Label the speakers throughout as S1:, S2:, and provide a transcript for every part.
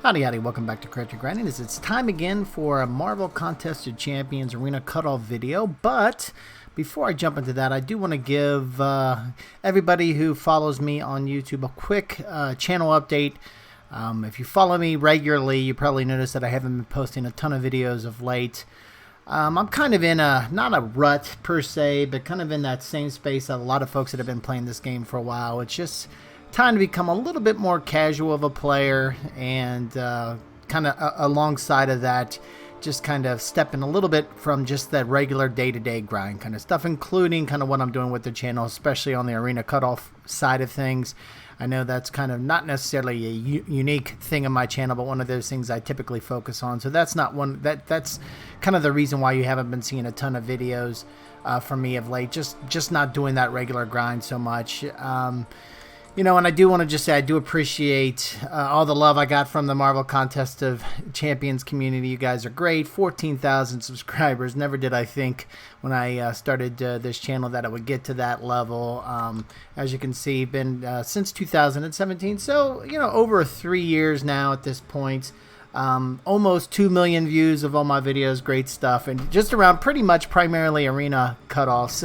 S1: Howdy, howdy, welcome back to Character Grinding. It's time again for a Marvel Contested Champions Arena Cutoff video, but before I jump into that, I do want to give everybody who follows me on YouTube a quick channel update. If you follow me regularly, you probably noticed that I haven't been posting a ton of videos of late. I'm kind of in not a rut per se, but kind of in that same space that a lot of folks that have been playing this game for a while. It's just time to become a little bit more casual of a player, and kind of alongside of that, just kind of stepping a little bit from just that regular day-to-day grind kind of stuff, including kind of what I'm doing with the channel, especially on the Arena Cutoff side of things. I know that's kind of not necessarily a unique thing on my channel, but one of those things I typically focus on. So that's not one that's kind of the reason why you haven't been seeing a ton of videos from me of late. Just not doing that regular grind so much. You know, and I do want to just say I do appreciate all the love I got from the Marvel Contest of Champions community. You guys are great. 14,000 subscribers. Never did I think when I started this channel that it would get to that level. As you can see, been since 2017. So, you know, over 3 years now at this point. Almost 2 million views of all my videos. Great stuff. And just around pretty much primarily arena cutoffs.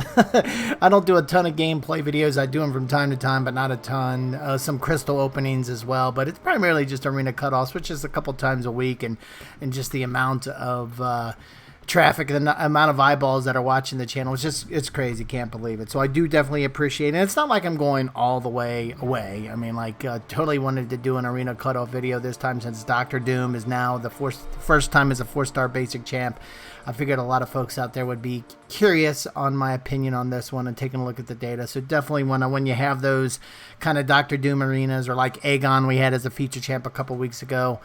S1: I don't do a ton of gameplay videos. I do them from time to time, but not a ton. Some crystal openings as well, but it's primarily just arena cutoffs, which is a couple times a week, and just the amount of traffic and the amount of eyeballs that are watching the channel, it's crazy. Can't believe it. So I do definitely appreciate it. And it's not like I'm going all the way away. I mean, like, totally wanted to do an arena cutoff video this time, since Doctor Doom is now the first time as a 4-star basic champ. I figured a lot of folks out there would be curious on my opinion on this one and taking a look at the data. So definitely when you have those kind of Doctor Doom arenas, or like Aegon we had as a feature champ a couple weeks ago,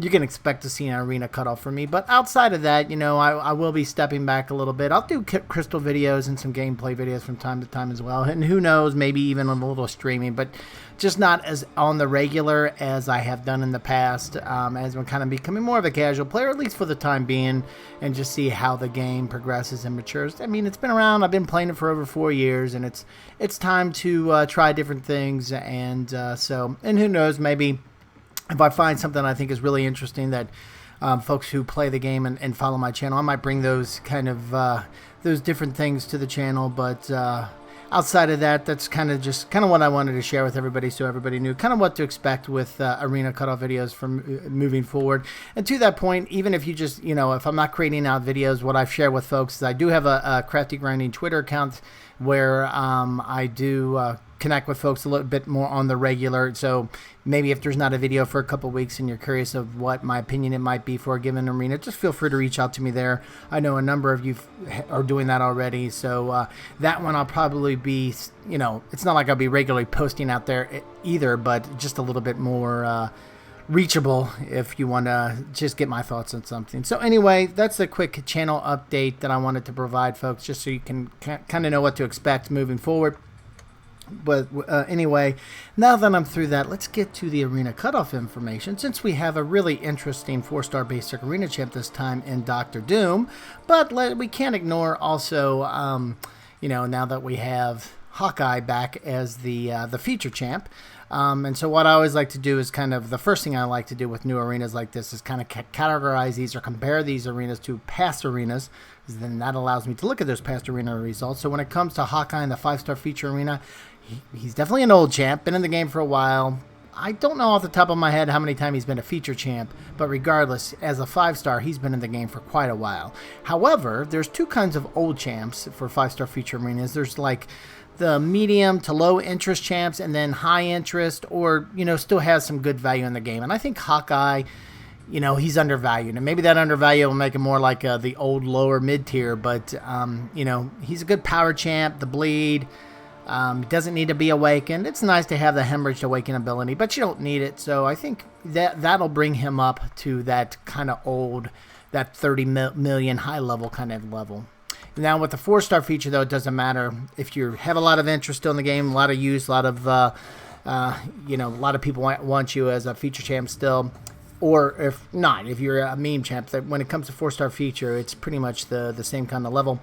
S1: you can expect to see an arena cutoff from me. But outside of that, you know, I will be stepping back a little bit. I'll do crystal videos and some gameplay videos from time to time as well. And who knows, maybe even a little streaming, but just not as on the regular as I have done in the past, as I'm kind of becoming more of a casual player, at least for the time being, and just see how the game progresses and matures. I mean, it's been around. I've been playing it for over 4 years, and it's time to try different things. And and who knows, maybe if I find something I think is really interesting that folks who play the game and follow my channel, I might bring those kind of those different things to the channel. But outside of that, that's kind of what I wanted to share with everybody, so everybody knew kind of what to expect with arena cutoff videos from moving forward. And to that point, even if you just, you know, if I'm not creating out videos, what I've shared with folks is I do have a Crafty Grinding Twitter account where I do connect with folks a little bit more on the regular. So maybe if there's not a video for a couple weeks and you're curious of what my opinion it might be for a given arena, just feel free to reach out to me there. I know a number of you are doing that already. So that one I'll probably be, you know, it's not like I'll be regularly posting out there either, but just a little bit more reachable if you want to just get my thoughts on something. So anyway, that's a quick channel update that I wanted to provide folks, just so you can kind of know what to expect moving forward. But anyway, now that I'm through that, let's get to the arena cutoff information, since we have a really interesting 4-star basic arena champ this time in Doctor Doom. But we can't ignore also, you know, now that we have Hawkeye back as the feature champ. And so what I always like to do is kind of, the first thing I like to do with new arenas like this is kind of categorize these or compare these arenas to past arenas, because then that allows me to look at those past arena results. So when it comes to Hawkeye and the 5-star feature arena, he's definitely an old champ, been in the game for a while. I don't know off the top of my head how many times he's been a feature champ, but regardless, as a 5-star, he's been in the game for quite a while. However, there's two kinds of old champs for 5-star feature arenas. There's like the medium to low interest champs, and then high interest, or, you know, still has some good value in the game. And I think Hawkeye, you know, he's undervalued, and maybe that undervalue will make him more like the old lower mid tier, but you know, he's a good power champ. The bleed, doesn't need to be awakened. It's nice to have the hemorrhage awaken ability, but you don't need it. So I think that'll bring him up to that kind of old, that 30 million high level kind of level. Now with the 4-star feature, though, it doesn't matter if you have a lot of interest still in the game, a lot of use, a lot of you know, a lot of people want you as a feature champ still, or if not, if you're a meme champ. That when it comes to 4-star feature, it's pretty much the same kind of level.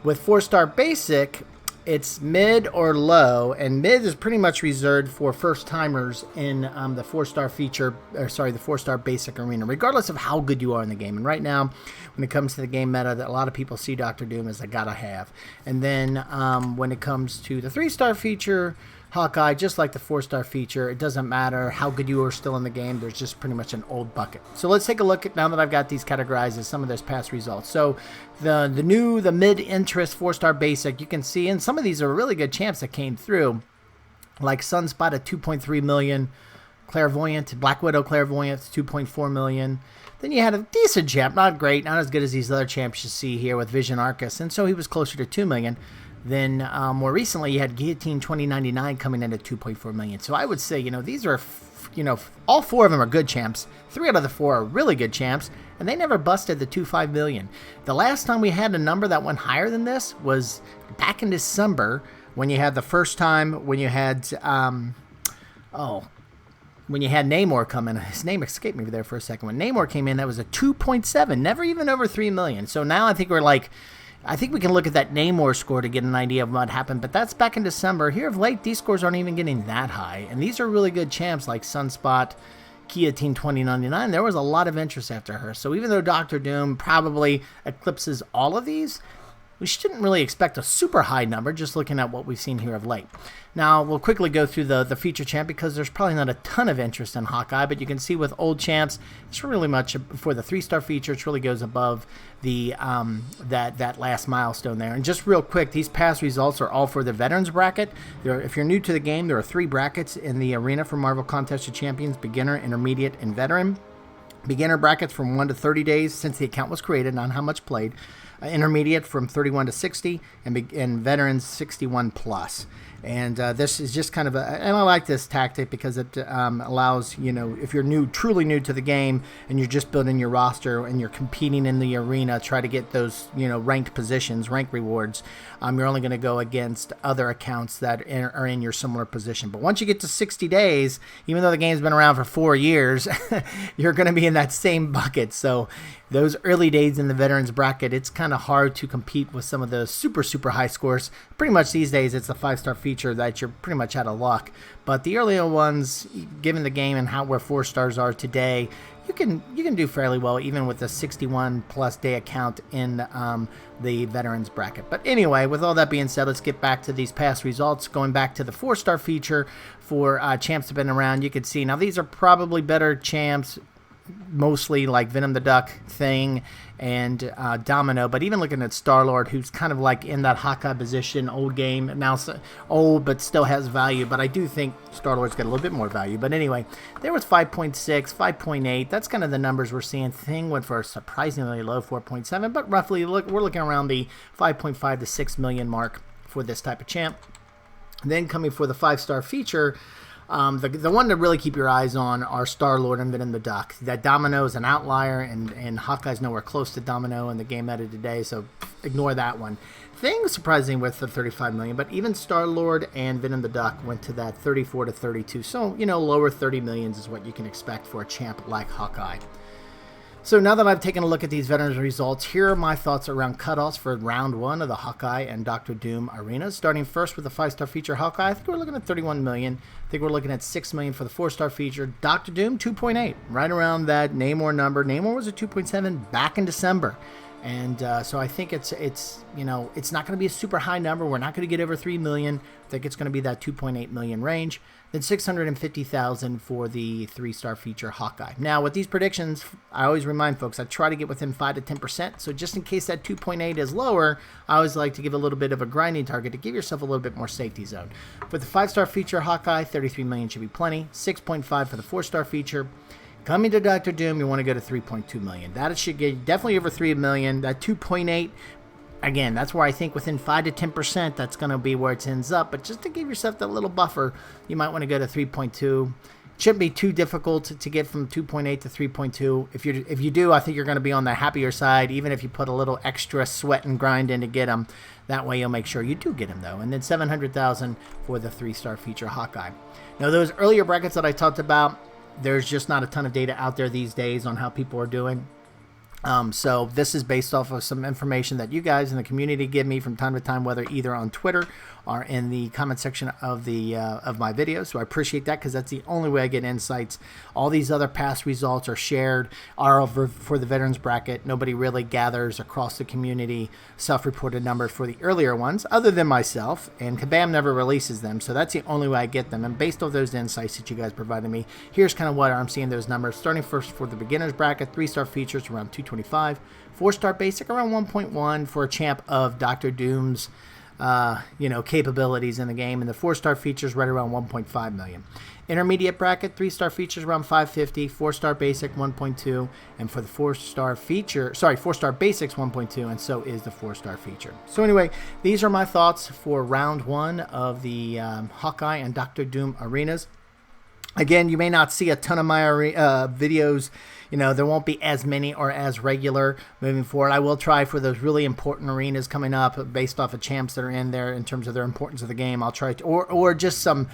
S1: With 4-star basic, it's mid or low, and mid is pretty much reserved for first timers in the 4-star feature, or sorry, the 4-star basic arena, regardless of how good you are in the game. And right now, when it comes to the game meta, that a lot of people see Doctor Doom as a gotta have. And then when it comes to the 3-star feature, Hawkeye, just like the 4-star feature, it doesn't matter how good you are still in the game. There's just pretty much an old bucket. So let's take a look at, now that I've got these categorized, as some of those past results. So the mid-interest 4-star basic, you can see, and some of these are really good champs that came through, like Sunspot at 2.3 million, Clairvoyant, Black Widow Clairvoyant, 2.4 million. Then you had a decent champ, not great, not as good as these other champs you see here with Vision Arcus, and so he was closer to 2 million. Then more recently, you had Guillotine 2099 coming in at 2.4 million. So I would say, these are, all 4 of them are good champs. 3 out of the 4 are really good champs, and they never busted the 2.5 million. The last time we had a number that went higher than this was back in December, when you had the first time, when you had, when you had Namor come in. His name escaped me there for a second. When Namor came in, that was a 2.7, never even over 3 million. So now I think we can look at that Namor score to get an idea of what happened, but that's back in December. Here of late, these scores aren't even getting that high, and these are really good champs like Sunspot, Guillotine 2099. There was a lot of interest after her, so even though Doctor Doom probably eclipses all of these, we shouldn't really expect a super high number, just looking at what we've seen here of late. Now, we'll quickly go through the feature champ, because there's probably not a ton of interest in Hawkeye, but you can see with old champs, it's really much, for the 3-star feature, it really goes above the that last milestone there. And just real quick, these past results are all for the Veterans bracket. If you're new to the game, there are 3 brackets in the arena for Marvel Contest of Champions: Beginner, Intermediate, and Veteran. Beginner brackets from 1 to 30 days since the account was created, on how much played. Intermediate from 31 to 60, and Veterans 61 plus. And this is just kind of and I like this tactic because it allows, if you're truly new to the game, and you're just building your roster and you're competing in the arena, try to get those, ranked positions, rank rewards, you're only going to go against other accounts that are in your similar position. But once you get to 60 days, even though the game's been around for 4 years, you're going to be in that same bucket. So those early days in the Veterans bracket, it's kind of hard to compete with some of the super, super high scores. Pretty much these days, it's a 5-star feature that you're pretty much out of luck. But the earlier ones, given the game and where 4 stars are today, you can do fairly well even with a 61 plus day account in the Veterans bracket. But anyway, with all that being said, let's get back to these past results. Going back to the 4-star feature for champs that have been around, you can see now these are probably better champs, mostly like Venom the Duck, Thing, and Domino. But even looking at Star-Lord, who's kind of like in that Hawkeye position, old game, now old but still has value, but I do think Star-Lord's got a little bit more value. But anyway, there was 5.6, 5.8, that's kind of the numbers we're seeing. Thing went for a surprisingly low 4.7, but roughly we're looking around the 5.5 to 6 million mark for this type of champ. Then coming for the 5-star feature, the one to really keep your eyes on are Star-Lord and Venom the Duck. That Domino is an outlier, and Hawkeye's nowhere close to Domino in the game meta today, so ignore that one. Thing was surprising with the 35 million, but even Star-Lord and Venom the Duck went to that 34 to 32. So, lower 30 millions is what you can expect for a champ like Hawkeye. So now that I've taken a look at these Veterans results, here are my thoughts around cutoffs for round 1 of the Hawkeye and Doctor Doom arenas. Starting first with the 5-star feature Hawkeye, I think we're looking at 31 million. I think we're looking at 6 million for the 4-star feature. Doctor Doom, 2.8, right around that Namor number. Namor was a 2.7 back in December. And so I think it's not going to be a super high number. We're not going to get over 3 million. I think it's going to be that 2.8 million range. Then 650,000 for the 3-star feature Hawkeye. Now, with these predictions, I always remind folks, I try to get within 5 to 10%. So just in case that 2.8 is lower, I always like to give a little bit of a grinding target to give yourself a little bit more safety zone. For the 5-star feature Hawkeye, 33 million should be plenty. 6.5 for the 4-star feature. Coming to Doctor Doom, you want to go to 3.2 million. That should get definitely over 3 million. That 2.8, again, that's where I think within 5 to 10%, that's going to be where it ends up. But just to give yourself that little buffer, you might want to go to 3.2. Shouldn't be too difficult to get from 2.8 to 3.2. If you do, I think you're going to be on the happier side, even if you put a little extra sweat and grind in to get them. That way you'll make sure you do get them, though. And then 700,000 for the 3-star feature Hawkeye. Now, those earlier brackets that I talked about, there's just not a ton of data out there these days on how people are doing. So this is based off of some information that you guys in the community give me from time to time, whether either on Twitter or in the comment section of the of my videos. So I appreciate that, because that's the only way I get insights. All these other past results are shared, are over for the veterans bracket. Nobody really gathers across the community self-reported numbers for the earlier ones, other than myself, and Kabam never releases them. So that's the only way I get them. And based off those insights that you guys provided me, here's kind of what I'm seeing those numbers. Starting first for the beginners bracket, 3-star features around 225, 4-star basic around 1.1 for a champ of Doctor Doom's capabilities in the game, and the 4-star features right around 1.5 million. Intermediate bracket, 3-star features around 550, 4-star basic 1.2, and for the 4-star basics 1.2, and so is the 4-star feature. So anyway, these are my thoughts for round 1 of the Hawkeye and Doctor Doom arenas. Again, you may not see a ton of my videos. There won't be as many or as regular moving forward. I will try for those really important arenas coming up based off of champs that are in there in terms of their importance of the game. I'll try to, or just some,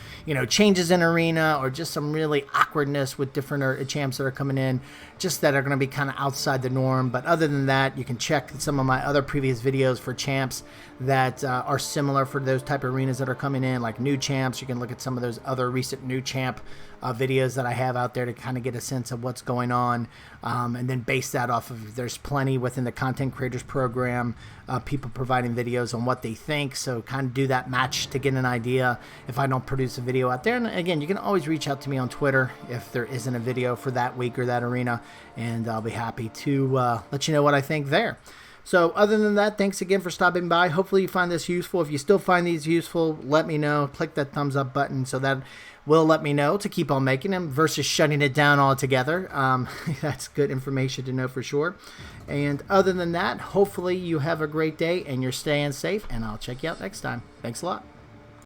S1: changes in arena, or just some really awkwardness with different champs that are coming in, just that are going to be kind of outside the norm. But other than that, you can check some of my other previous videos for champs that are similar for those type of arenas that are coming in, like new champs. You can look at some of those other recent new champ videos that I have out there to kind of get a sense of what's going on, and then base that off of, there's plenty within the content creators program, people providing videos on what they think, so kind of do that match to get an idea if I don't produce a video out there. And again, you can always reach out to me on Twitter if there isn't a video for that week or that arena, and I'll be happy to let you know what I think there. So other than that, thanks again for stopping by. Hopefully you find this useful. If you still find these useful, let me know. Click that thumbs up button, so that will let me know to keep on making them versus shutting it down altogether. That's good information to know for sure. And other than that, hopefully you have a great day and you're staying safe, and I'll check you out next time. Thanks a lot.